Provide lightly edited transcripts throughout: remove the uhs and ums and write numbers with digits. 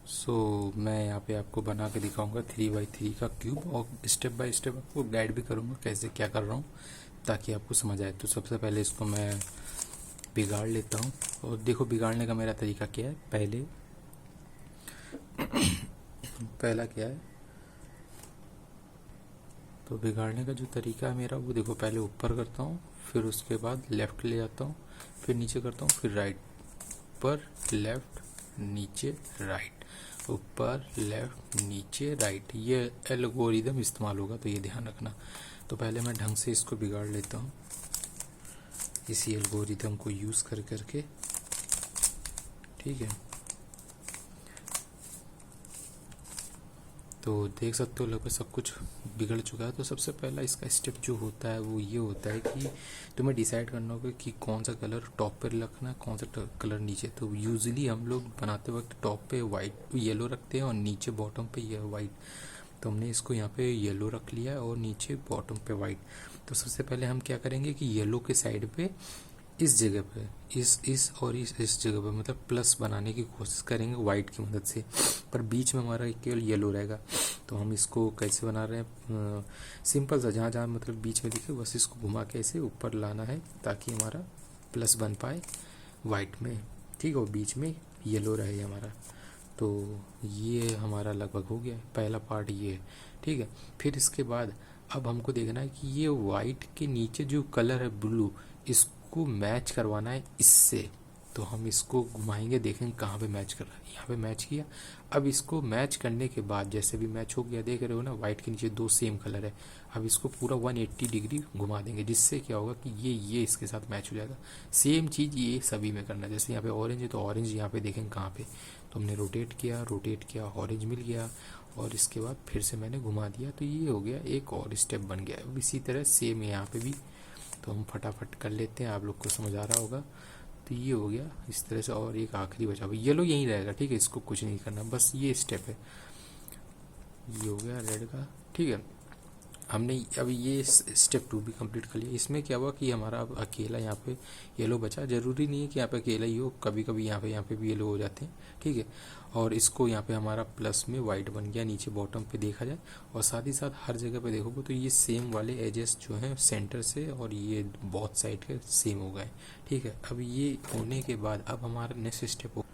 मैं यहाँ पे आपको बना के दिखाऊंगा 3x3 का क्यूब और स्टेप बाय स्टेप आपको गाइड भी करूँगा कैसे क्या कर रहा हूँ ताकि आपको समझ आए। तो सबसे पहले इसको मैं बिगाड़ लेता हूँ और देखो बिगाड़ने का मेरा तरीका क्या है। पहला क्या है, तो बिगाड़ने का जो तरीका है मेरा वो देखो, पहले ऊपर करता हूँ, फिर उसके बाद लेफ़्ट ले जाता हूँ, फिर नीचे करता हूँ, फिर राइट, ऊपर लेफ़्ट नीचे राइट, ऊपर लेफ़्ट नीचे राइट। ये एल्गोरिदम इस्तेमाल होगा तो ये ध्यान रखना। तो पहले मैं ढंग से इसको बिगाड़ लेता हूँ इसी एल्गोरिदम को यूज़ कर करके, ठीक है। तो देख सकते हो लगभग सब कुछ बिगड़ चुका है। तो सबसे पहला इसका स्टेप जो होता है वो ये होता है कि तुम्हें डिसाइड करना होगा कि कौन सा कलर टॉप पर रखना है, कौन सा कलर नीचे। तो यूजुअली हम लोग बनाते वक्त टॉप पे वाइट येलो रखते हैं और नीचे बॉटम पे ये वाइट। तो हमने इसको यहाँ पे येलो रख लिया और नीचे बॉटम पे वाइट। तो सबसे पहले हम क्या करेंगे कि येलो के साइड पे इस जगह पे इस और इस जगह पे मतलब प्लस बनाने की कोशिश करेंगे वाइट की मदद से, पर बीच में हमारा केवल येलो रहेगा। तो हम इसको कैसे बना रहे हैं, सिंपल सा, जहाँ जहाँ मतलब बीच में दिखे बस इसको घुमा के ऐसे ऊपर लाना है ताकि हमारा प्लस बन पाए वाइट में, ठीक है। और बीच में येलो रहे हमारा। तो ये हमारा लगभग हो गया पहला पार्ट ये है, ठीक है। फिर इसके बाद अब हमको देखना है कि ये वाइट के नीचे जो कलर है ब्लू, इसको मैच करवाना है इससे। तो हम इसको घुमाएंगे, देखेंगे कहाँ पे मैच कर रहा है। यहाँ पे मैच किया। अब इसको मैच करने के बाद जैसे भी मैच हो गया, देख रहे हो ना, वाइट के नीचे दो सेम कलर है। अब इसको पूरा 180 डिग्री घुमा देंगे, जिससे क्या होगा कि ये इसके साथ मैच हो जाएगा। सेम चीज़ ये सभी में करना है। जैसे यहाँ पे ऑरेंज है तो ऑरेंज यहाँ पे देखेंगे कहाँ पे, तो हमने रोटेट किया, ऑरेंज मिल गया और इसके बाद फिर से मैंने घुमा दिया। तो ये हो गया, एक और स्टेप बन गया। अब इसी तरह सेम यहाँ पे भी, तो हम फटाफट कर लेते हैं, आप लोग को समझ आ रहा होगा। तो ये हो गया इस तरह से। और एक आखिरी बचा हुआ येलो यहीं रहेगा, ठीक है। इसको कुछ नहीं करना, बस ये स्टेप है। ये हो गया रेड का, ठीक है। हमने अभी ये स्टेप 2 भी कंप्लीट कर लिया। इसमें क्या हुआ कि हमारा अब अकेला यहाँ पे येलो बचा। ज़रूरी नहीं है कि यहाँ पे अकेला ही हो, कभी कभी यहाँ पे भी येलो हो जाते हैं, ठीक है। और इसको यहाँ पे हमारा प्लस में वाइट बन गया नीचे बॉटम पे देखा जाए। और साथ ही साथ हर जगह पे देखोगे तो ये सेम वाले एजेस जो हैं सेंटर से और ये बोथ साइड के सेम हो गए, ठीक है। अब ये होने के बाद अब हमारा नेक्स्ट स्टेप होगा,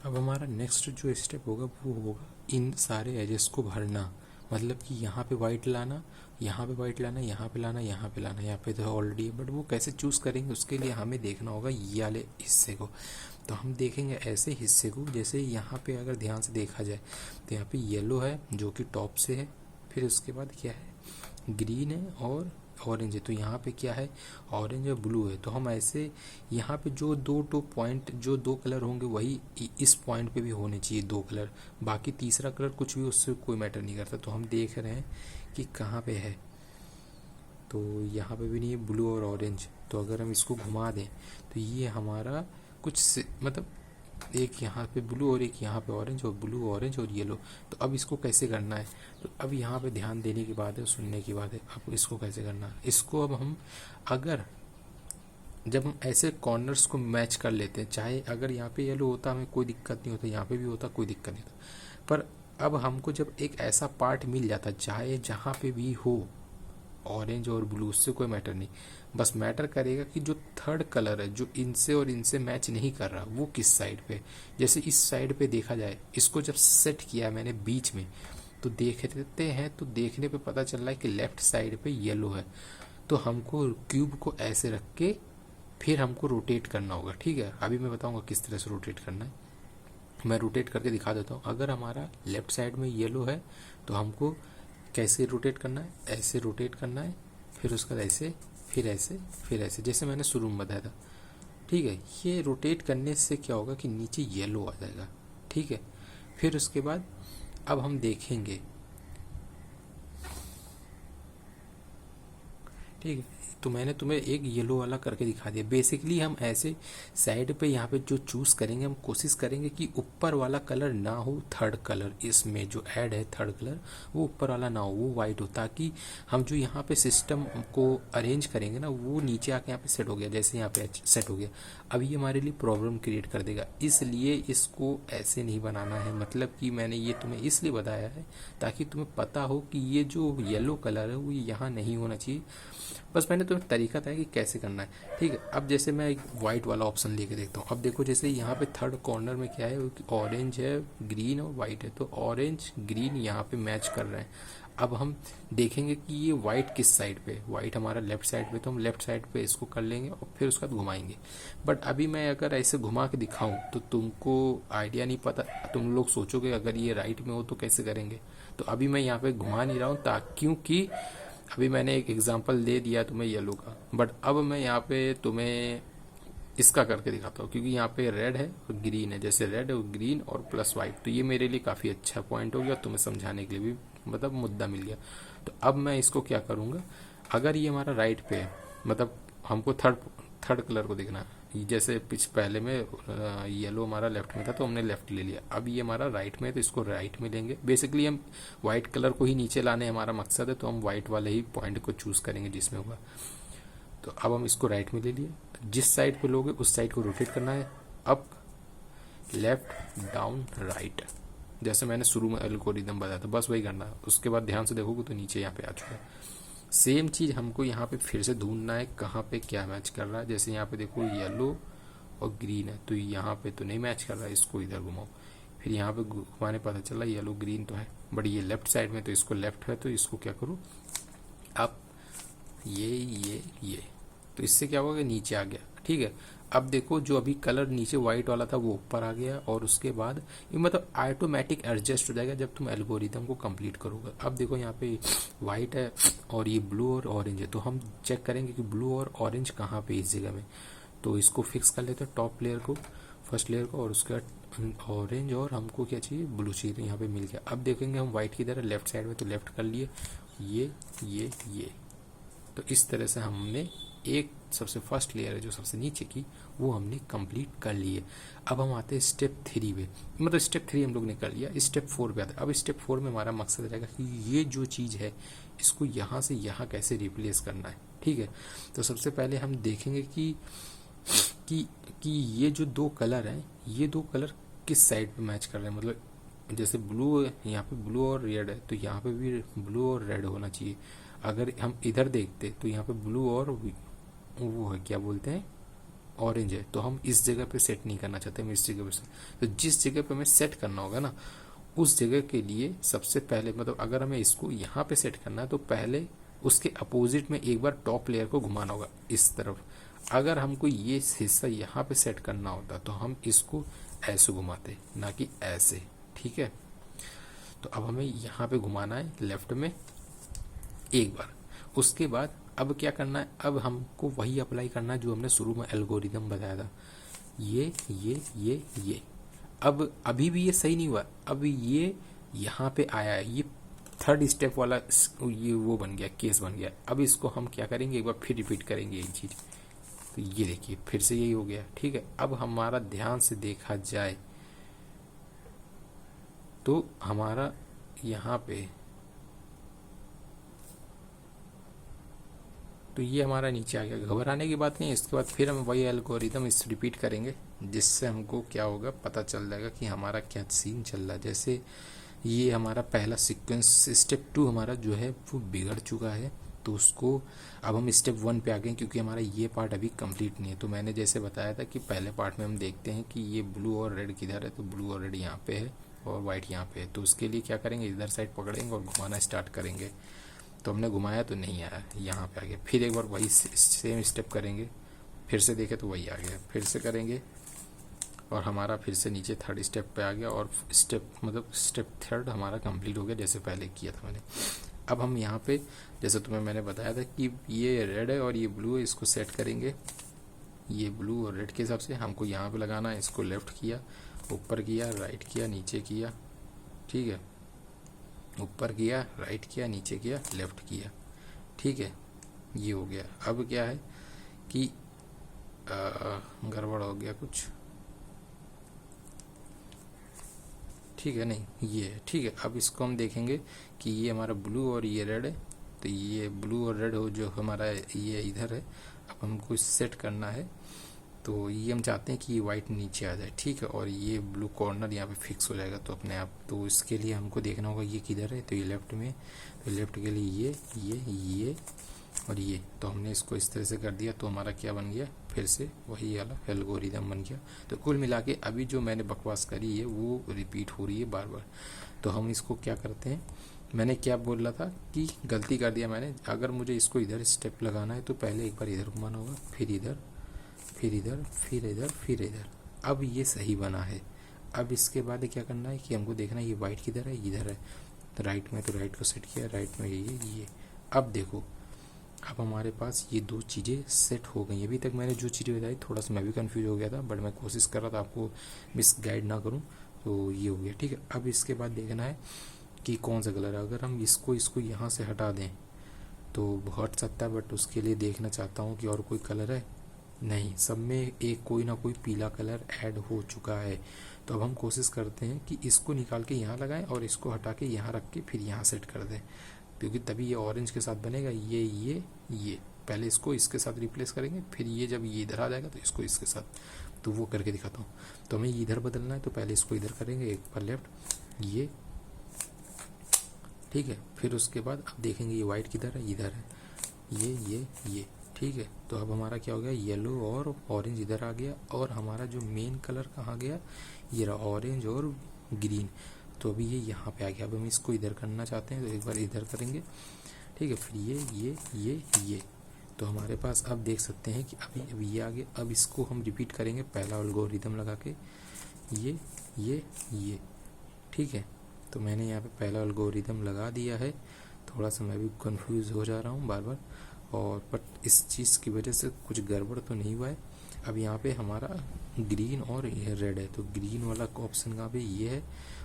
अब हमारा नेक्स्ट जो स्टेप होगा वो होगा इन सारे एजेस को भरना। मतलब कि यहाँ पे वाइट लाना, यहाँ पे वाइट लाना, यहाँ पे लाना, यहाँ पे लाना। यहाँ पे तो ऑलरेडी है, बट वो कैसे चूज़ करेंगे उसके लिए हमें देखना होगा ये वाले हिस्से को। तो हम देखेंगे ऐसे हिस्से को, जैसे यहाँ पे अगर ध्यान से देखा जाए तो यहाँ पे येलो है जो कि टॉप से है, फिर उसके बाद क्या है, ग्रीन है और ऑरेंज है। तो यहाँ पे क्या है, ऑरेंज और ब्लू है। तो हम ऐसे यहाँ पे जो दो पॉइंट, जो दो कलर होंगे वही इस पॉइंट पे भी होने चाहिए, दो कलर। बाकी तीसरा कलर कुछ भी उससे कोई मैटर नहीं करता। तो हम देख रहे हैं कि कहाँ पे है, तो यहाँ पे भी नहीं है, ब्लू और ऑरेंज। तो अगर हम इसको घुमा दें तो ये हमारा मतलब एक यहाँ पे ब्लू और एक यहाँ पे ऑरेंज, और ब्लू ऑरेंज और येलो। तो अब इसको कैसे करना है, तो अब यहाँ पे ध्यान देने की बात है, सुनने की बात है। अब इसको कैसे करना है, इसको अब हम अगर जब हम ऐसे कॉर्नर्स को मैच कर लेते हैं, चाहे अगर यहाँ पे येलो होता हमें कोई दिक्कत नहीं होता, यहाँ पे भी होता कोई दिक्कत नहीं होता, पर अब हमको जब एक ऐसा पार्ट मिल जाता, चाहे जहाँ पे भी हो ऑरेंज और ब्लू, उससे कोई मैटर नहीं। बस मैटर करेगा कि जो थर्ड कलर है जो इनसे और इनसे मैच नहीं कर रहा वो किस साइड पे। जैसे इस साइड पे देखा जाए, इसको जब सेट किया मैंने बीच में, तो देख देते हैं तो देखने पे पता चल रहा है कि लेफ्ट साइड पे येलो है। तो हमको क्यूब को ऐसे रख के फिर हमको रोटेट करना होगा, ठीक है। अभी मैं बताऊंगा किस तरह से रोटेट करना है, मैं रोटेट करके दिखा देता हूँ। अगर हमारा लेफ्ट साइड में येलो है तो हमको कैसे रोटेट करना है, ऐसे रोटेट करना है, फिर उसके बाद ऐसे, फिर ऐसे, फिर ऐसे, जैसे मैंने शुरू में बताया था, ठीक है। ये रोटेट करने से क्या होगा कि नीचे येलो आ जाएगा, ठीक है। फिर उसके बाद अब हम देखेंगे, ठीक है। तो मैंने तुम्हें एक येलो वाला करके दिखा दिया। बेसिकली हम ऐसे साइड पे यहाँ पे जो चूज़ करेंगे, हम कोशिश करेंगे कि ऊपर वाला कलर ना हो, थर्ड कलर इसमें जो ऐड है थर्ड कलर वो ऊपर वाला ना हो, वो वाइट हो, ताकि हम जो यहाँ पे सिस्टम को अरेंज करेंगे ना वो नीचे आके यहाँ पे सेट हो गया, जैसे यहाँ पे सेट हो गया। अब ये हमारे लिए प्रॉब्लम क्रिएट कर देगा, इसलिए इसको ऐसे नहीं बनाना है। मतलब कि मैंने ये तुम्हें इसलिए बताया है ताकि तुम्हें पता हो कि ये जो येलो कलर है वो यहाँ नहीं होना चाहिए। बस मैंने तुम्हें तरीका बताया कि कैसे करना है, ठीक है। अब जैसे मैं एक वाइट वाला ऑप्शन लेके देखता हूँ। अब देखो जैसे यहाँ पे थर्ड कॉर्नर में क्या है, ऑरेंज है, ग्रीन और वाइट है, तो ऑरेंज ग्रीन यहाँ पे मैच कर रहे हैं। अब हम देखेंगे कि ये वाइट किस साइड पे, वाइट हमारा लेफ्ट साइड पे, तो हम लेफ्ट साइड पे इसको कर लेंगे और फिर उसका घुमाएंगे। बट अभी मैं अगर ऐसे घुमा के दिखाऊं तो तुमको आइडिया नहीं पता, तुम लोग सोचोगे अगर ये राइट में हो तो कैसे करेंगे। तो अभी मैं यहाँ पे घुमा नहीं रहा हूँ क्योंकि अभी मैंने एक एग्जांपल दे दिया तुम्हें येलो का, बट अब मैं यहाँ पे तुम्हें इसका करके दिखाता हूँ, क्योंकि यहाँ पे रेड है और ग्रीन है, जैसे रेड और ग्रीन और प्लस वाइट, तो ये मेरे लिए काफ़ी अच्छा पॉइंट हो गया, तुम्हें समझाने के लिए भी मतलब मुद्दा मिल गया। तो अब मैं इसको क्या करूँगा, अगर ये हमारा राइट पे है, मतलब हमको थर्ड कलर को देखना है, जैसे पहले में येलो हमारा लेफ्ट में था तो हमने लेफ्ट ले लिया, अब ये हमारा राइट में है तो इसको राइट में लेंगे। बेसिकली हम व्हाइट कलर को ही नीचे लाने हमारा मकसद है, तो हम व्हाइट वाले ही पॉइंट को चूज करेंगे जिसमें होगा। तो अब हम इसको राइट में ले लिए, जिस साइड पे लोगे उस साइड को रोटेट करना है, अप लेफ्ट डाउन राइट, जैसे मैंने शुरू में एल्गोरिदम बताया था, बस वही करना है। उसके बाद ध्यान से देखोगे तो नीचे यहाँ पे आ चुका है। सेम चीज हमको यहाँ पे फिर से ढूंढना है कहाँ पे क्या मैच कर रहा है। जैसे यहाँ पे देखो येलो और ग्रीन है, तो यहाँ पे तो नहीं मैच कर रहा है, इसको इधर घुमाओ, फिर यहाँ पे घुमाने पता चला येलो ग्रीन तो है, बट ये लेफ्ट साइड में, तो इसको लेफ्ट है तो इसको क्या करूँ, अब ये तो इससे क्या होगा, नीचे आ गया, ठीक है। अब देखो जो अभी कलर नीचे व्हाइट वाला था वो ऊपर आ गया, और उसके बाद ये मतलब ऑटोमेटिक एडजस्ट हो जाएगा जब तुम एल्गोरिदम को कंप्लीट करोगे। अब देखो यहाँ पे व्हाइट है और ये ब्लू और ऑरेंज है, तो हम चेक करेंगे कि ब्लू और ऑरेंज कहाँ पे इस जगह में, तो इसको फिक्स कर लेते हैं टॉप लेयर को, फर्स्ट लेयर को, और उसके बाद ऑरेंज और हमको क्या चाहिए, ब्लू चाहिए, तो यहाँ पे मिल गया। अब देखेंगे हम व्हाइट की तरह लेफ्ट साइड में, तो लेफ्ट कर लिए, ये तो इस तरह से हमने एक सबसे फर्स्ट लेयर है जो सबसे नीचे की वो हमने कंप्लीट कर ली है। अब हम आते हैं स्टेप 3 पे, मतलब स्टेप 3 हम लोग ने कर लिया, स्टेप 4 पे आते हैं। अब स्टेप 4 में हमारा मकसद रहेगा कि ये जो चीज़ है इसको यहाँ से यहाँ कैसे रिप्लेस करना है, ठीक है। तो सबसे पहले हम देखेंगे कि ये जो दो कलर हैं, ये दो कलर किस साइड पे मैच कर रहे हैं। मतलब जैसे ब्लू है, यहाँ पे ब्लू और रेड है, तो यहाँ पे भी ब्लू और रेड होना चाहिए। अगर हम इधर देखते तो यहाँ पे ब्लू और वो है क्या बोलते हैं ऑरेंज है, तो हम इस जगह पे सेट नहीं करना चाहते, हम इस जगह पे, तो जिस जगह पे हमें सेट करना होगा ना उस जगह के लिए सबसे पहले, मतलब अगर हमें इसको यहाँ पे सेट करना है तो पहले उसके अपोजिट में एक बार टॉप लेयर को घुमाना होगा इस तरफ। अगर हमको ये हिस्सा यहाँ पे सेट करना होता तो हम इसको ऐसे घुमाते, ना कि ऐसे, ठीक है। तो अब हमें यहाँ पे घुमाना है लेफ्ट में एक बार, उसके बाद अब क्या करना है, अब हमको वही अप्लाई करना है जो हमने शुरू में एल्गोरिदम बताया था, ये। अब अभी भी ये सही नहीं हुआ, अब ये यहाँ पे आया है, ये थर्ड स्टेप वाला ये वो बन गया, केस बन गया। अब इसको हम क्या करेंगे, एक बार फिर रिपीट करेंगे यही चीज, तो ये देखिए फिर से यही हो गया, ठीक है। अब हमारा ध्यान से देखा जाए तो हमारा यहाँ पे, तो ये हमारा नीचे आ गया। घबराने की बात नहीं है, इसके बाद फिर हम वही एल्गोरिदम इस रिपीट करेंगे, जिससे हमको क्या होगा पता चल जाएगा कि हमारा क्या सीन चल रहा है। जैसे ये हमारा पहला सीक्वेंस स्टेप 2 हमारा जो है वो बिगड़ चुका है, तो उसको अब हम स्टेप 1 पे आ गए, क्योंकि हमारा ये पार्ट अभी कंप्लीट नहीं है। तो मैंने जैसे बताया था कि पहले पार्ट में हम देखते हैं कि ये ब्लू और रेड किधर है, तो ब्लू और रेड यहाँ पे है और वाइट यहाँ पे है। तो उसके लिए क्या करेंगे, इधर साइड पकड़ेंगे और घुमाना स्टार्ट करेंगे। तो हमने घुमाया तो नहीं आया, यहाँ पे आ गया। फिर एक बार वही सेम स्टेप करेंगे, फिर से देखे तो वही आ गया, फिर से करेंगे और हमारा फिर से नीचे थर्ड स्टेप पे आ गया, और स्टेप थर्ड हमारा कंप्लीट हो गया जैसे पहले किया था मैंने। अब हम यहाँ पे जैसे तुम्हें मैंने बताया था कि ये रेड है और ये ब्लू है, इसको सेट करेंगे, ये ब्लू और रेड के हिसाब से हमको यहाँ पे लगाना है। इसको लेफ्ट किया, ऊपर किया, राइट किया, नीचे किया, ठीक है, ऊपर किया, राइट किया, नीचे किया, लेफ्ट किया, ठीक है। ये हो गया। अब क्या है कि गड़बड़ हो गया कुछ, ठीक है, नहीं ये है, ठीक है। अब इसको हम देखेंगे कि ये हमारा ब्लू और ये रेड है, तो ये ब्लू और रेड हो जो हमारा ये इधर है, अब हमको सेट करना है। तो ये हम चाहते हैं कि ये वाइट नीचे आ जाए, ठीक है, और ये ब्लू कॉर्नर यहाँ पे फिक्स हो जाएगा तो अपने आप। तो इसके लिए हमको देखना होगा ये किधर है, तो ये लेफ्ट में, तो लेफ्ट के लिए ये और ये, तो हमने इसको इस तरह से कर दिया तो हमारा क्या बन गया, फिर से वही वाला एल्गोरिदम बन गया। तो कुल मिला के अभी जो मैंने बकवास करी है वो रिपीट हो रही है बार बार। तो हम इसको क्या करते हैं, मैंने क्या बोल रहा था कि गलती कर दिया मैंने, अगर मुझे इसको इधर स्टेप लगाना है तो पहले एक बार इधर घुमाना होगा, फिर इधर, फिर इधर, फिर इधर, फिर इधर। अब ये सही बना है। अब इसके बाद क्या करना है कि हमको देखना है ये वाइट किधर है, इधर है, तो राइट में, तो राइट को सेट किया, राइट में ये। अब देखो, अब हमारे पास ये दो चीज़ें सेट हो गई। अभी तक मैंने जो चीज़ें बताई थोड़ा सा मैं भी कंफ्यूज हो गया था, बट मैं कोशिश कर रहा था आपको मिस गाइड ना करूं। तो ये हो गया, ठीक है। अब इसके बाद देखना है कि कौन सा कलर है। अगर हम इसको यहाँ से हटा दें तो हट सकता है, बट उसके लिए देखना चाहता हूँ कि और कोई कलर है, नहीं, सब में एक कोई ना कोई पीला कलर ऐड हो चुका है। तो अब हम कोशिश करते हैं कि इसको निकाल के यहाँ लगाएं और इसको हटा के यहाँ रख के फिर यहाँ सेट कर दें, क्योंकि तभी ये ऑरेंज के साथ बनेगा। ये पहले इसको इसके साथ रिप्लेस करेंगे, फिर ये जब ये इधर आ जाएगा तो इसको इसके साथ, तो वो करके दिखाता हूँ। तो हमें इधर बदलना है तो पहले इसको इधर करेंगे, एक बार लेफ्ट, ये, ठीक है। फिर उसके बाद अब देखेंगे ये वाइट किधर है, इधर है, ये, ठीक है। तो अब हमारा क्या हो गया, येलो और ऑरेंज इधर आ गया, और हमारा जो मेन कलर कहाँ गया, ये रहा ऑरेंज और ग्रीन। तो अभी ये यहाँ पे आ गया। अब हम इसको इधर करना चाहते हैं तो एक बार इधर करेंगे, ठीक है, फिर ये। तो हमारे पास अब देख सकते हैं कि अभी ये आ गया। अब इसको हम रिपीट करेंगे पहला एल्गोरिथम लगा के, ये, ठीक है। तो मैंने यहाँ पे पहला एल्गोरिथम लगा दिया है। थोड़ा सा मैं भी कंफ्यूज हो जा रहा हूँ बार बार, और बट इस चीज़ की वजह से कुछ गड़बड़ तो नहीं हुआ है। अब यहाँ पे हमारा ग्रीन और ये रेड है, तो ग्रीन वाला ऑप्शन कहाँ पे, ये है,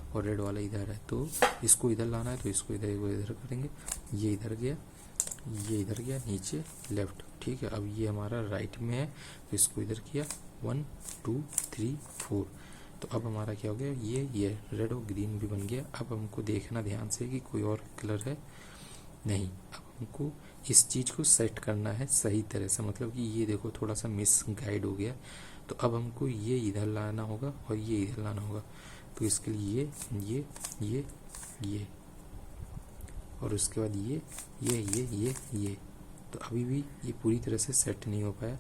और रेड वाला इधर है। तो इसको इधर लाना है तो इसको इधर करेंगे, ये इधर गया नीचे लेफ्ट, ठीक है। अब ये हमारा राइट में है तो इसको इधर किया, 1 2 3 4। तो अब हमारा क्या हो गया, ये रेड और ग्रीन भी बन गया। अब हमको देखना ध्यान से कि कोई और कलर है, नहीं। अब हमको इस चीज़ को सेट करना है सही तरह से, मतलब कि ये देखो थोड़ा सा मिस गाइड हो गया। तो अब हमको ये इधर लाना होगा और ये इधर लाना होगा। तो इसके लिए ये और उसके बाद ये। तो अभी भी ये पूरी तरह से सेट नहीं हो पाया,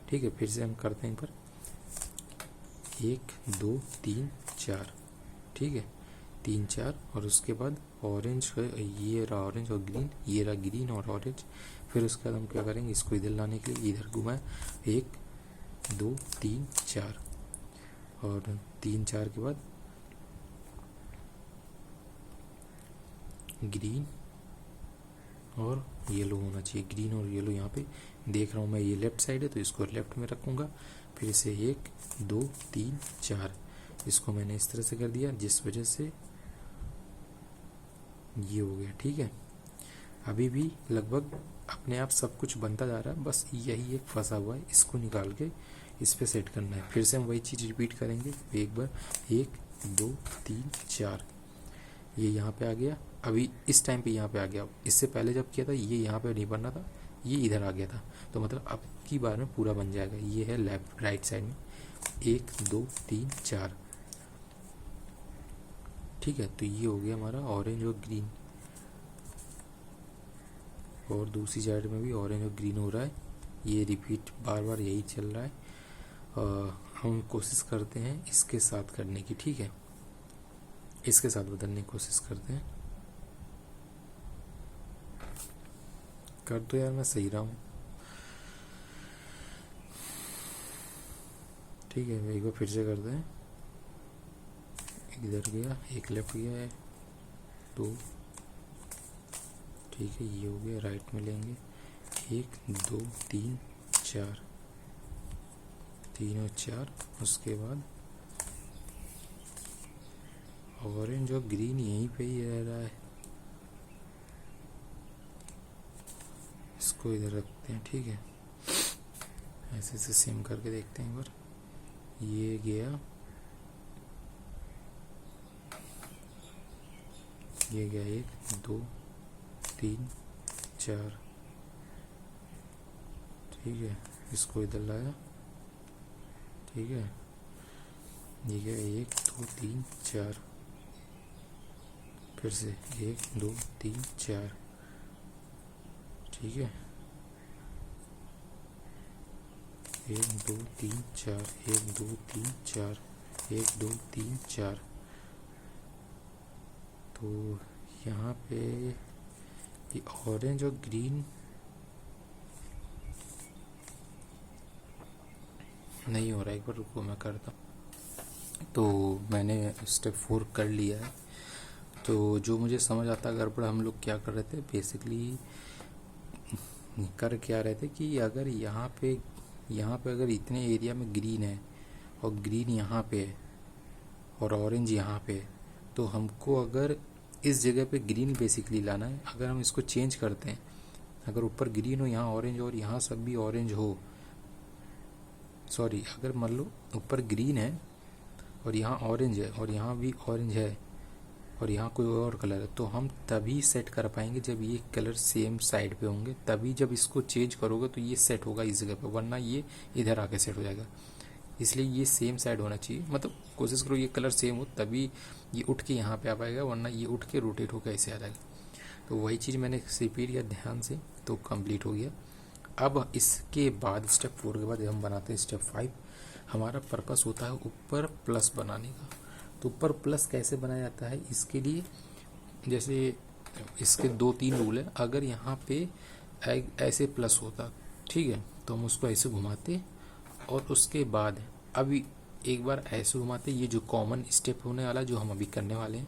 ठीक है। फिर से हम करते हैं पर 1 2 3 4, ठीक है, 3 4, और उसके बाद ऑरेंज है, ये रहा ऑरेंज और ग्रीन, ये रहा ग्रीन और ऑरेंज। फिर उसके बाद हम क्या करेंगे, इसको इधर लाने के लिए इधर घुमाएं, 1 2 3 4, और 3 4 के बाद ग्रीन और येलो होना चाहिए। ग्रीन और येलो यहाँ पे देख रहा हूँ मैं, ये लेफ्ट साइड है तो इसको लेफ्ट में रखूँगा। फिर से 1 2 3 4, इसको मैंने इस तरह से कर दिया जिस वजह से ये हो गया, ठीक है। अभी भी लगभग अपने आप सब कुछ बनता जा रहा है, बस यही एक फंसा हुआ है, इसको निकाल के इस पे सेट करना है। फिर से हम वही चीज़ रिपीट करेंगे एक बार, 1 2 3 4, ये यहाँ पे आ गया। अभी इस टाइम पे यहाँ पे आ गया, इससे पहले जब किया था ये यहाँ पे नहीं बनना था, ये इधर आ गया था। तो मतलब अब की बार में पूरा बन जाएगा। ये है लेफ्ट राइट साइड में, 1 2 3 4, ठीक है। तो ये हो गया हमारा ऑरेंज और ग्रीन, और दूसरी साइड में भी ऑरेंज और ग्रीन हो रहा है। ये रिपीट बार बार यही चल रहा है। हम कोशिश करते हैं इसके साथ करने की, ठीक है, इसके साथ बदलने की कोशिश करते हैं। कर दो यार, मैं सही रहा हूँ, ठीक है। एक बार फिर से करते हैं, इधर गया, एक लेफ्ट गया है, 2, ठीक है, ये हो गया। राइट में लेंगे, 1 2 3 4, 3 और 4, उसके बाद ऑरेंज और ग्रीन यहीं पे ही रह रहा है, इसको इधर रखते हैं, ठीक है। ऐसे से सेम करके देखते हैं एक बार। ये गया, ये गया 1 2 3 4, ठीक है। इसको इधर लाया, ठीक है। ये गया 1 2 3 4, फिर से 1 2 3 4, ठीक है। 1 2 3 4, 1 2 3 4, 1 2 3 4। तो यहाँ पे ये ऑरेंज और ग्रीन नहीं हो रहा है, एक बार रुको मैं करता हूँ। तो मैंने स्टेप 4 कर लिया है। तो जो मुझे समझ आता गड़बड़, हम लोग क्या कर रहे थे बेसिकली, कर क्या रहे थे कि अगर यहाँ पे अगर इतने एरिया में ग्रीन है और ग्रीन यहाँ पे है और ऑरेंज यहाँ पे है, तो हमको अगर इस जगह पे ग्रीन बेसिकली लाना है। अगर हम इसको चेंज करते हैं, अगर ऊपर ग्रीन हो, यहाँ ऑरेंज और यहाँ सब भी ऑरेंज हो, सॉरी, अगर मान लो ऊपर ग्रीन है और यहाँ ऑरेंज है और यहाँ भी ऑरेंज है और यहाँ कोई और कलर है, तो हम तभी सेट कर पाएंगे जब ये कलर सेम साइड पे होंगे। तभी जब इसको चेंज करोगे तो ये सेट होगा इस जगह पे, वरना ये इधर आके सेट हो जाएगा। इसलिए ये सेम साइड होना चाहिए, मतलब कोशिश करो ये कलर सेम हो, तभी ये उठ के यहाँ पे आ पाएगा, वरना ये उठ के रोटेट होकर ऐसे आ जाएगा। तो वही चीज़ मैंने रिपीट किया ध्यान से, तो कंप्लीट हो गया। अब इसके बाद स्टेप 4 के बाद हम बनाते हैं स्टेप 5। हमारा पर्पस होता है ऊपर प्लस बनाने का। तो ऊपर प्लस कैसे बनाया जाता है, इसके लिए जैसे इसके 2-3 रूल है। अगर यहाँ पे ऐसे प्लस होता, ठीक है, तो हम उसको ऐसे घुमाते और उसके बाद अभी एक बार ऐसे घुमाते। ये जो कॉमन स्टेप होने वाला जो हम अभी करने वाले हैं,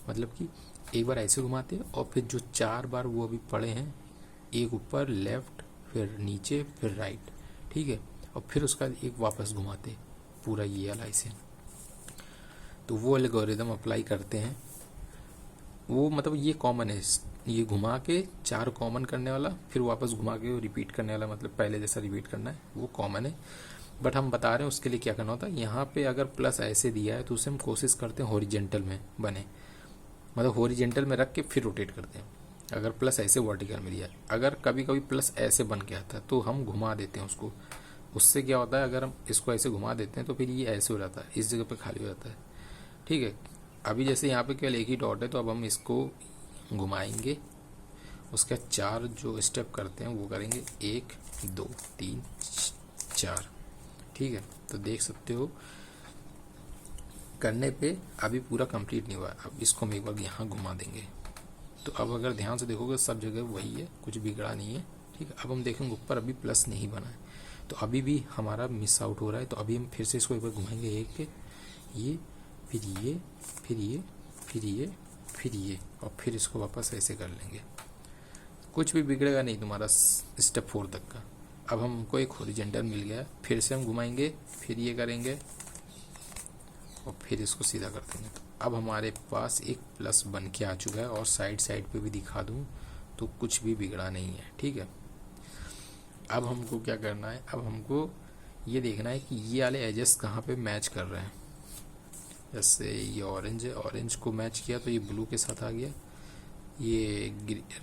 मतलब कि एक बार ऐसे घुमाते और फिर जो 4 बार वो अभी पड़े हैं, एक ऊपर लेफ्ट, फिर नीचे, फिर राइट, ठीक है, और फिर उसका एक वापस घुमाते पूरा ये वाला ऐसे। तो वो एल्गोरिदम अप्लाई करते हैं, वो मतलब ये कॉमन है, ये घुमा के 4 कॉमन करने वाला, फिर वापस घुमा के रिपीट करने वाला, मतलब पहले जैसा रिपीट करना है, वो कॉमन है। बट हम बता रहे हैं उसके लिए क्या करना होता है। यहाँ पे अगर प्लस ऐसे दिया है तो उसे हम कोशिश करते हैं हॉरिजेंटल में बने, मतलब हॉरिजेंटल में रख के फिर रोटेट करते हैं। अगर प्लस ऐसे वर्टिकल में दिया है, अगर कभी कभी प्लस ऐसे बन के आता है तो हम घुमा देते हैं उसको। उससे क्या होता है, अगर हम इसको ऐसे घुमा देते हैं तो फिर ये ऐसे हो जाता है, इस जगह पे खाली हो जाता है, ठीक है। अभी जैसे यहाँ पे केवल एक ही डॉट है, तो अब हम इसको घुमाएंगे, उसका 4 जो स्टेप करते हैं वो करेंगे, 1 2 3 4, ठीक है। तो देख सकते हो करने पे अभी पूरा कंप्लीट नहीं हुआ। अब इसको हम एक बार यहाँ घुमा देंगे, तो अब अगर ध्यान से देखोगे सब जगह वही है, कुछ बिगड़ा नहीं है, ठीक है। अब हम देखेंगे ऊपर अभी प्लस नहीं बना है, तो अभी भी हमारा मिस आउट हो रहा है। तो अभी हम फिर से इसको एक बार घुमाएंगे, एक ये, फिर ये, फिर ये, फिर ये, फिर ये, और फिर इसको वापस ऐसे कर लेंगे। कुछ भी बिगड़ेगा नहीं तुम्हारा स्टेप 4 तक का। अब हमको एक हॉरिजॉन्टल मिल गया, फिर से हम घुमाएंगे, फिर ये करेंगे और फिर इसको सीधा कर देंगे। तो अब हमारे पास एक प्लस बन के आ चुका है, और साइड पे भी दिखा दूं तो कुछ भी बिगड़ा नहीं है, ठीक है। अब हमको क्या करना है, अब हमको ये देखना है कि ये वाले एजेस कहाँ पे मैच कर रहे हैं। जैसे ये ऑरेंज है, ऑरेंज को मैच किया तो ये ब्लू के साथ आ गया, ये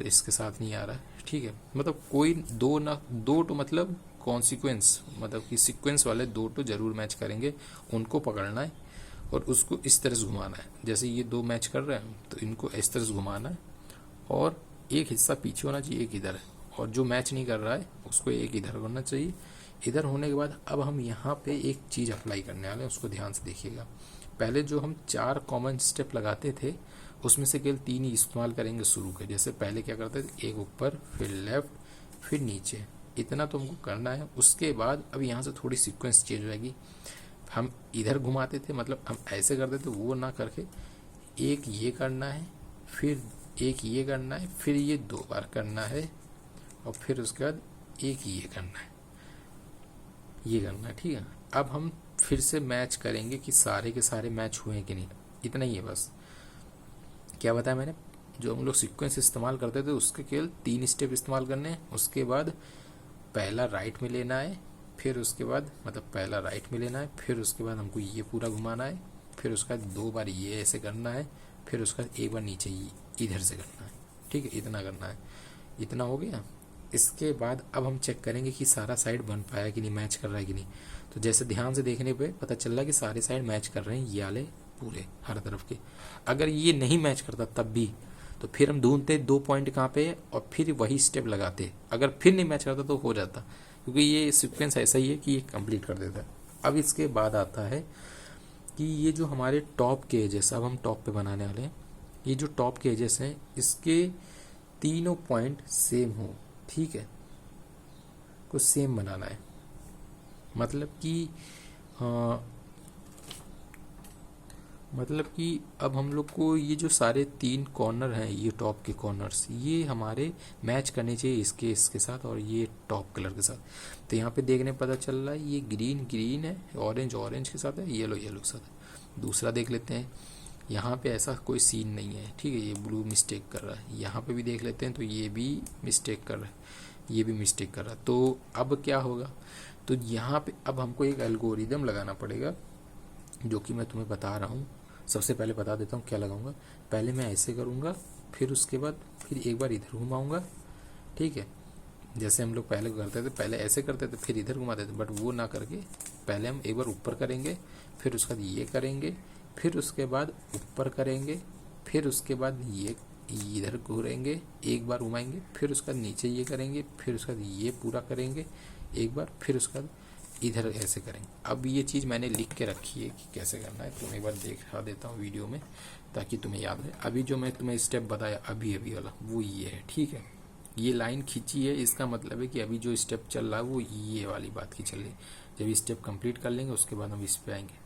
इसके साथ नहीं आ रहा है, ठीक है। मतलब कोई दो तो मतलब कॉन्सिक्वेंस, मतलब कि सीक्वेंस वाले 2 तो जरूर मैच करेंगे, उनको पकड़ना है और उसको इस तरह से घुमाना है। जैसे ये 2 मैच कर रहे हैं तो इनको इस तरह से घुमाना है, और एक हिस्सा पीछे होना चाहिए, एक इधर है, और जो मैच नहीं कर रहा है उसको एक इधर होना चाहिए। इधर होने के बाद अब हम यहाँ पे एक चीज़ अप्लाई करने वाले हैं, उसको ध्यान से देखिएगा। पहले जो हम 4 कॉमन स्टेप लगाते थे उसमें से केवल 3 ही इस्तेमाल करेंगे शुरू के। जैसे पहले क्या करते थे, एक ऊपर, फिर लेफ्ट, फिर नीचे, इतना तो हमको करना है। उसके बाद अब यहाँ से थोड़ी सीक्वेंस चेंज हो जाएगी। हम इधर घुमाते थे, मतलब हम ऐसे करते थे, वो ना करके एक ये करना है, फिर एक ये करना है, फिर ये 2 बार करना है, और फिर उसके बाद एक ये करना है, ये करना है, ठीक है। अब हम फिर से मैच करेंगे कि सारे के सारे मैच हुए कि नहीं, इतना ही है बस। क्या बताया मैंने, जो हम लोग सीक्वेंस इस्तेमाल करते थे उसके केवल 3 स्टेप इस्तेमाल करने हैं। उसके बाद पहला राइट में लेना है, फिर उसके बाद मतलब पहला राइट में लेना है, फिर उसके बाद हमको ये पूरा घुमाना है, फिर उसका 2 बार ये ऐसे करना है, फिर उसका एक बार नीचे इधर से करना है। ठीक है, इतना करना है। इतना हो गया। इसके बाद अब हम चेक करेंगे कि सारा साइड बन पाया कि नहीं, मैच कर रहा है कि नहीं। तो जैसे ध्यान से देखने पे पता चल रहा है कि सारे साइड मैच कर रहे हैं, ये वाले पूरे हर तरफ के। अगर ये नहीं मैच करता तब भी तो फिर हम ढूंढते 2 पॉइंट कहाँ पे है और फिर वही स्टेप लगाते। अगर फिर नहीं मैच करता तो हो जाता, क्योंकि ये सीक्वेंस ऐसा ही है कि ये कंप्लीट कर देता है। अब इसके बाद आता है कि ये जो हमारे टॉप के एजेस, अब हम टॉप पे बनाने वाले हैं, ये जो टॉप के एजेस हैं इसके तीनों पॉइंट सेम हो। ठीक है, कुछ सेम बनाना है, मतलब कि अब हम लोग को ये जो सारे 3 कॉर्नर हैं, ये टॉप के कॉर्नर्स, ये हमारे मैच करने चाहिए इसके साथ और ये टॉप कलर के साथ। तो यहाँ पे देखने पता चल रहा है ये ग्रीन ग्रीन है, ऑरेंज ऑरेंज के साथ है, येलो येलो के साथ है। दूसरा देख लेते हैं, यहाँ पे ऐसा कोई सीन नहीं है। ठीक है, ये ब्लू मिस्टेक कर रहा है। यहाँ पे भी देख लेते हैं तो ये भी मिस्टेक कर रहा है, ये भी मिस्टेक कर रहा है। तो अब क्या होगा, तो यहाँ पे अब हमको एक एल्गोरिदम लगाना पड़ेगा, जो कि मैं तुम्हें बता रहा हूँ। सबसे पहले बता देता हूँ क्या लगाऊंगा। पहले मैं ऐसे करूँगा, फिर उसके बाद फिर एक बार इधर घुमाऊंगा। ठीक है, जैसे हम लोग पहले करते थे, पहले ऐसे करते थे फिर इधर घुमाते थे, बट वो ना करके पहले हम एक बार ऊपर करेंगे, फिर उसके बाद ये करेंगे, फिर उसके बाद ऊपर करेंगे, फिर उसके बाद ये इधर घूरेंगे, एक बार घुमाएंगे, फिर उसका नीचे ये करेंगे, फिर उसका ये पूरा करेंगे एक बार, फिर उसका इधर ऐसे करेंगे। अब ये चीज़ मैंने लिख के रखी है कि कैसे करना है, तुम्हें एक बार दिखा देता हूँ वीडियो में ताकि तुम्हें याद रहे। अभी जो मैं तुम्हें स्टेप बताया अभी अभी वाला वो ये है। ठीक है, ये लाइन खींची है, इसका मतलब है कि अभी जो स्टेप चल रहा है वो ये वाली बात की चल रही है। जब ये स्टेप कंप्लीट कर लेंगे उसके बाद हम इस पे आएंगे।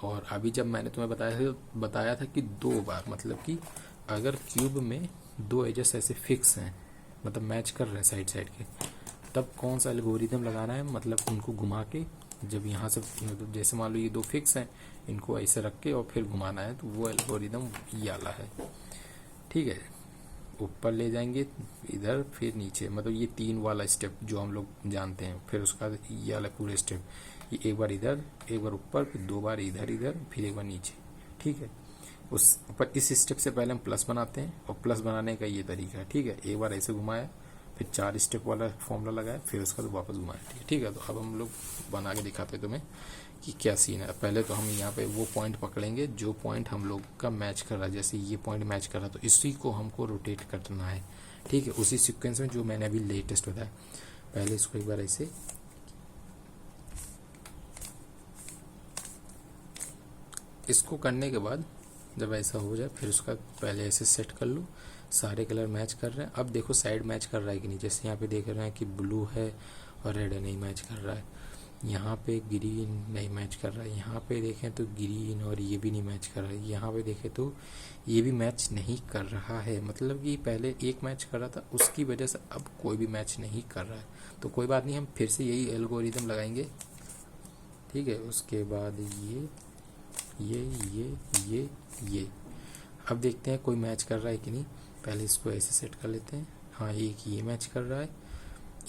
और अभी जब मैंने तुम्हें बताया था कि 2 बार, मतलब कि अगर क्यूब में 2 एजेस ऐसे फिक्स हैं, मतलब मैच कर रहे हैं साइड साइड के, तब कौन सा एल्गोरिदम लगाना है, मतलब उनको घुमा के, जब यहाँ से मतलब जैसे मान लो ये 2 फिक्स हैं, इनको ऐसे रख के और फिर घुमाना है, तो वो एल्गोरिदम ये वाला है। ठीक है, ऊपर ले जाएंगे इधर फिर नीचे, मतलब ये 3 वाला स्टेप जो हम लोग जानते हैं। फिर उसका ये वाला पूरे स्टेप, ये एक बार इधर, एक बार ऊपर, फिर 2 बार इधर इधर, फिर एक बार नीचे। ठीक है, उस पर इस स्टेप से पहले हम प्लस बनाते हैं, और प्लस बनाने का ये तरीका है। ठीक है, एक बार ऐसे घुमाया, फिर 4 स्टेप वाला फॉर्मूला लगाया, फिर उसका तो वापस घुमाया। ठीक है, तो अब हम लोग बना के दिखाते हैं तुम्हें कि क्या सीन है। पहले तो हम यहाँ पे वो पॉइंट पकड़ेंगे जो पॉइंट हम लोग का मैच कर रहा है। जैसे ये पॉइंट मैच कर रहा है तो इसी को हमको रोटेट करना है। ठीक है, उसी सीक्वेंस में जो मैंने अभी लेटेस्ट बताया। पहले इसको एक बार ऐसे, इसको करने के बाद जब ऐसा हो जाए फिर उसका पहले ऐसे सेट कर लो, सारे कलर मैच कर रहे हैं। अब देखो साइड मैच कर रहा है कि नहीं। जैसे यहाँ पे देख रहे हैं कि ब्लू है और रेड नहीं मैच कर रहा है, यहाँ पे ग्रीन नहीं मैच कर रहा है, यहाँ पे देखें तो ग्रीन और ये भी नहीं मैच कर रहा है, यहाँ पे देखें तो ये भी मैच नहीं कर रहा है। मतलब कि पहले एक मैच कर रहा था, उसकी वजह से अब कोई भी मैच नहीं कर रहा है। तो कोई बात नहीं, हम फिर से यही एल्गोरिदम लगाएंगे। ठीक है, उसके बाद ये अब देखते हैं कोई मैच कर रहा है कि नहीं। पहले इसको ऐसे सेट कर लेते हैं। हाँ, एक ये मैच कर रहा है,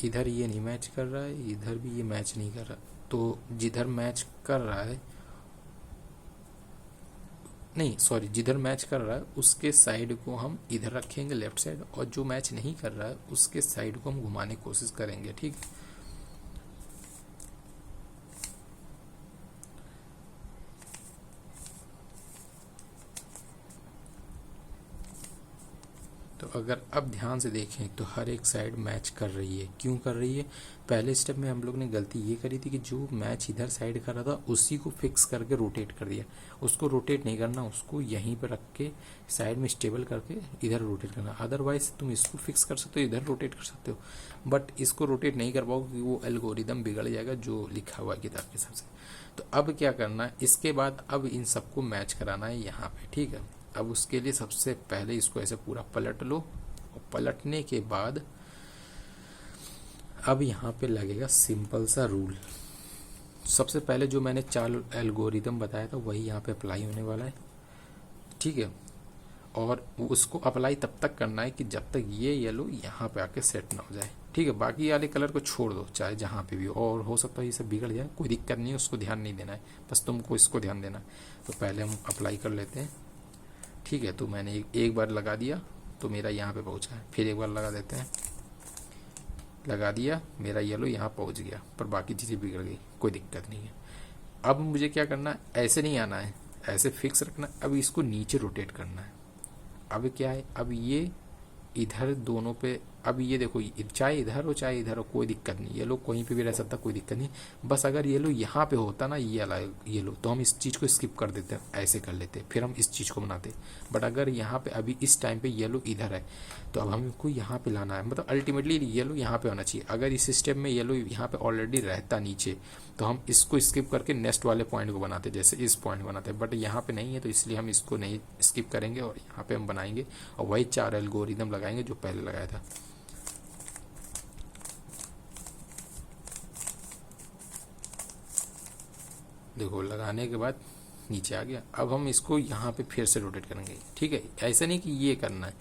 इधर ये नहीं मैच कर रहा है, इधर भी ये मैच नहीं कर रहा। तो जिधर मैच कर रहा है, नहीं सॉरी, जिधर मैच कर रहा है उसके साइड को हम इधर रखेंगे लेफ्ट साइड, और जो मैच नहीं कर रहा है उसके साइड को हम घुमाने की कोशिश करेंगे। ठीक है, तो अगर अब ध्यान से देखें तो हर एक साइड मैच कर रही है। क्यों कर रही है? पहले स्टेप में हम लोग ने गलती ये करी थी कि जो मैच इधर साइड कर रहा था उसी को फिक्स करके रोटेट कर दिया। उसको रोटेट नहीं करना, उसको यहीं पर रख के साइड में स्टेबल करके इधर रोटेट करना। अदरवाइज तुम इसको फिक्स कर सकते हो, इधर रोटेट कर सकते हो, बट इसको रोटेट नहीं कर पाओगे क्योंकि वो एल्गोरिदम बिगड़ जाएगा जो लिखा हुआ है किताब के हिसाब से। तो अब क्या करना है, इसके बाद अब इन सबको मैच कराना है यहाँ पे। ठीक है, अब उसके लिए सबसे पहले इसको ऐसे पूरा पलट लो, और पलटने के बाद अब यहाँ पे लगेगा सिंपल सा रूल। सबसे पहले जो मैंने 4 एल्गोरिदम बताया था वही यहाँ पे अप्लाई होने वाला है। ठीक है, और उसको अप्लाई तब तक करना है कि जब तक ये येलो यहाँ पे आके सेट ना हो जाए, ठीक है। बाकी वाले कलर को छोड़ दो चाहे जहाँ पे भी, और हो सकता है ये सब बिगड़ जाए, कोई दिक्कत नहीं है, उसको ध्यान नहीं देना है, बस तुमको इसको ध्यान देना है। तो पहले हम अप्लाई कर लेते हैं, ठीक है। तो मैंने एक बार लगा दिया तो मेरा यहाँ पे पहुँचा है, फिर एक बार लगा देते हैं, लगा दिया, मेरा येलो यहाँ पहुँच गया, पर बाकी चीज़ें बिगड़ गई, कोई दिक्कत नहीं है। अब मुझे क्या करना है, ऐसे नहीं आना है, ऐसे फिक्स रखना, अब इसको नीचे रोटेट करना है। अब क्या है, अब ये इधर दोनों पे, अब ये देखो चाहे इधर हो चाहे इधर हो कोई दिक्कत नहीं, ये लोग कहीं पे भी रह सकता, कोई दिक्कत नहीं। बस अगर ये लोग यहाँ पे होता ना, ये अलग ये लोग, तो हम इस चीज़ को स्किप कर देते, ऐसे कर लेते, फिर हम इस चीज़ को बनाते। बट अगर यहाँ पे अभी इस टाइम पे ये लोग इधर है, तो अब हमको यहाँ पे लाना है, मतलब अल्टीमेटली ये लोग यहाँ पे होना चाहिए। अगर इस सिस्टम में ये लोग यहाँ पे ऑलरेडी रहता नीचे, तो हम इसको स्किप करके नेक्स्ट वाले पॉइंट को बनाते, जैसे इस पॉइंट बनाते हैं। बट यहाँ पे नहीं है, तो इसलिए हम इसको नहीं स्किप करेंगे और यहाँ पे हम बनाएंगे, और वही 4 एल्गोरिदम लगाएंगे जो पहले लगाया था। देखो लगाने के बाद नीचे आ गया। अब हम इसको यहाँ पे फिर से रोटेट करेंगे, ठीक है। ऐसा नहीं कि ये करना है,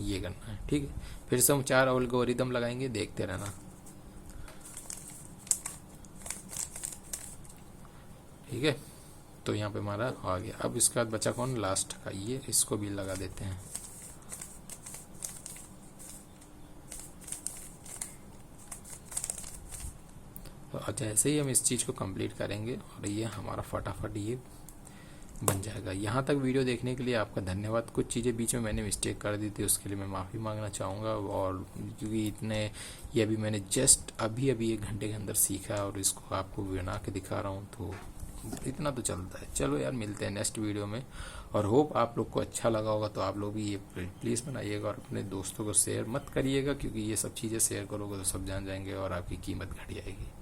ये करना है, ठीक है। फिर से हम 4 एल्गोरिदम लगाएंगे, देखते रहना, ठीक है। तो यहाँ पे हमारा आ गया। अब इसके बाद बचा कौन, लास्ट का, ये इसको भी लगा देते हैं। तो जैसे ही हम इस चीज़ को कंप्लीट करेंगे और ये हमारा फटाफट ये बन जाएगा। यहाँ तक वीडियो देखने के लिए आपका धन्यवाद। कुछ चीज़ें बीच में मैंने मिस्टेक कर दी थी, उसके लिए मैं माफ़ी मांगना चाहूँगा। और क्योंकि ये अभी मैंने जस्ट अभी 1 घंटे के अंदर सीखा और इसको आपको बना के दिखा रहा हूँ, तो इतना तो चलता है। चलो यार, मिलते हैं नेक्स्ट वीडियो में, और होप आप लोग को अच्छा लगा होगा। तो आप लोग भी ये प्लीज़ बनाइएगा और अपने दोस्तों को शेयर मत करिएगा, क्योंकि ये सब चीज़ें शेयर करोगे तो सब जान जाएंगे और आपकी कीमत घट जाएगी।